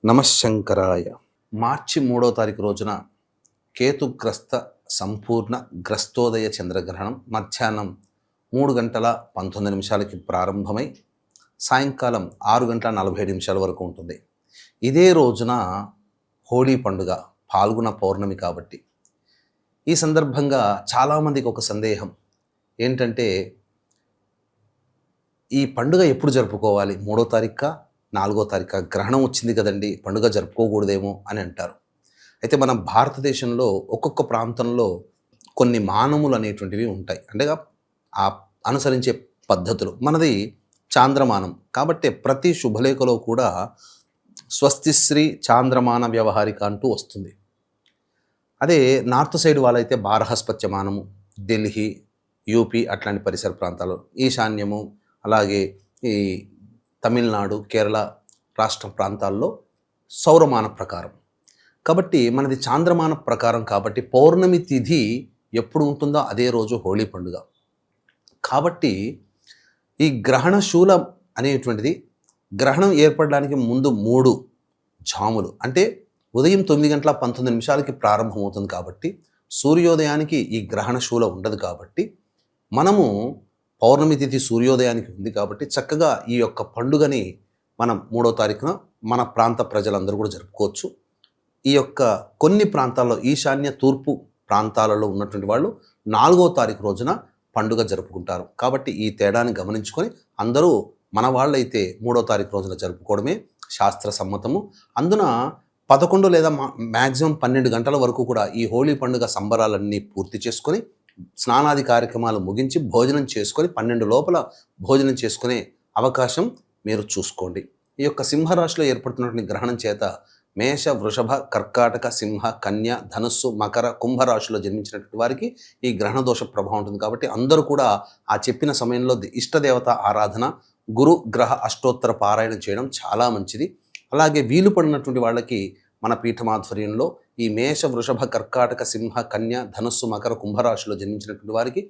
నమశంకరాయ. మార్చి 3వ తారీఖు రోజున కేతుగ్రస్త సంపూర్ణ గ్రస్తోదయ చంద్రగ్రహణం మధ్యాహ్నం 3:19 ప్రారంభమై సాయంకాలం 6:47 వరకు ఉంటుంది. ఇదే రోజున హోళీ పండుగ, పాల్గొన పౌర్ణమి కాబట్టి ఈ సందర్భంగా చాలామందికి ఒక సందేహం ఏంటంటే, ఈ పండుగ ఎప్పుడు జరుపుకోవాలి? 3వ తారీఖు 4వ తారీఖు గ్రహణం వచ్చింది కదండి, పండుగ జరుపుకోకూడదేమో అని అంటారు. అయితే మన భారతదేశంలో ఒక్కొక్క ప్రాంతంలో కొన్ని మానములు అనేటువంటివి ఉంటాయి, అంటే ఆ అనుసరించే పద్ధతులు. మనది చాంద్రమానం కాబట్టి ప్రతి శుభలేఖలో కూడా స్వస్తిశ్రీ చాంద్రమాన వ్యవహారిక అంటూ వస్తుంది. అదే నార్త్ సైడ్ వాళ్ళైతే బారహస్పత్యమానము, ఢిల్లీ, యూపీ అట్లాంటి పరిసర ప్రాంతాలు, ఈశాన్యము, అలాగే ఈ తమిళనాడు, కేరళ రాష్ట్ర ప్రాంతాల్లో సౌరమాన ప్రకారం. కాబట్టి మనది చాంద్రమాన ప్రకారం కాబట్టి పౌర్ణమి తిథి ఎప్పుడు ఉంటుందో అదే రోజు హోళీ పండుగ. కాబట్టి ఈ గ్రహణ శూలం అనేటువంటిది గ్రహణం ఏర్పడడానికి ముందు 3 జాములు, అంటే ఉదయం 9:19 ప్రారంభమవుతుంది. కాబట్టి సూర్యోదయానికి ఈ గ్రహణ శూల ఉండదు. కాబట్టి మనము పౌర్ణమి తిథి సూర్యోదయానికి ఉంది కాబట్టి చక్కగా ఈ యొక్క పండుగని మనం 3వ తారీఖున మన ప్రాంత ప్రజలందరూ కూడా జరుపుకోవచ్చు. ఈ యొక్క కొన్ని ప్రాంతాల్లో ఈశాన్య తూర్పు ప్రాంతాలలో ఉన్నటువంటి వాళ్ళు 4వ తారీఖు రోజున పండుగ జరుపుకుంటారు. కాబట్టి ఈ తేడాన్ని గమనించుకొని అందరూ మన వాళ్ళైతే 3వ తారీఖు రోజున జరుపుకోవడమే శాస్త్ర సమ్మతము. అందున 11 లేదా మ్యాక్సిమం 12 గంటల వరకు కూడా ఈ హోళీ పండుగ సంబరాలన్నీ పూర్తి చేసుకొని స్నానాది కార్యక్రమాలు ముగించి భోజనం చేసుకొని 12 లోపల భోజనం చేసుకునే అవకాశం మీరు చూసుకోండి. ఈ యొక్క సింహరాశిలో ఏర్పడుతున్నటువంటి గ్రహణం చేత మేష, వృషభ, కర్కాటక, సింహ, కన్య, ధనుస్సు, మకర, కుంభరాశిలో జన్మించినటువంటి వారికి ఈ గ్రహణ దోష ప్రభావం ఉంటుంది. కాబట్టి అందరూ కూడా ఆ చెప్పిన సమయంలో ఇష్టదేవత ఆరాధన, గురు గ్రహ అష్టోత్తర పారాయణం చేయడం చాలా మంచిది. అలాగే వీలు పడినటువంటి వాళ్ళకి మన పీఠమాధ్వర్యంలో ఈ మేష, వృషభ, కర్కాటక, సింహ, కన్య, ధనుస్సు, మకర, కుంభరాశిలో జన్మించినటువంటి వారికి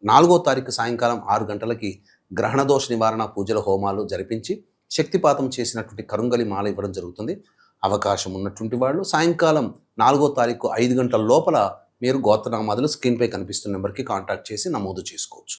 4వ తారీఖు సాయంకాలం 6 గంటలకి గ్రహణ దోష నివారణ పూజల హోమాలు జరిపించి శక్తిపాతం చేసినటువంటి కరుంగలి మాల ఇవ్వడం జరుగుతుంది. అవకాశం ఉన్నటువంటి వాళ్ళు సాయంకాలం 4వ తారీఖు 5 గంటల లోపల మీరు గోత్రనామాదులు స్క్రీన్పై కనిపిస్తున్న నెంబర్కి కాంటాక్ట్ చేసి నమోదు చేసుకోవచ్చు.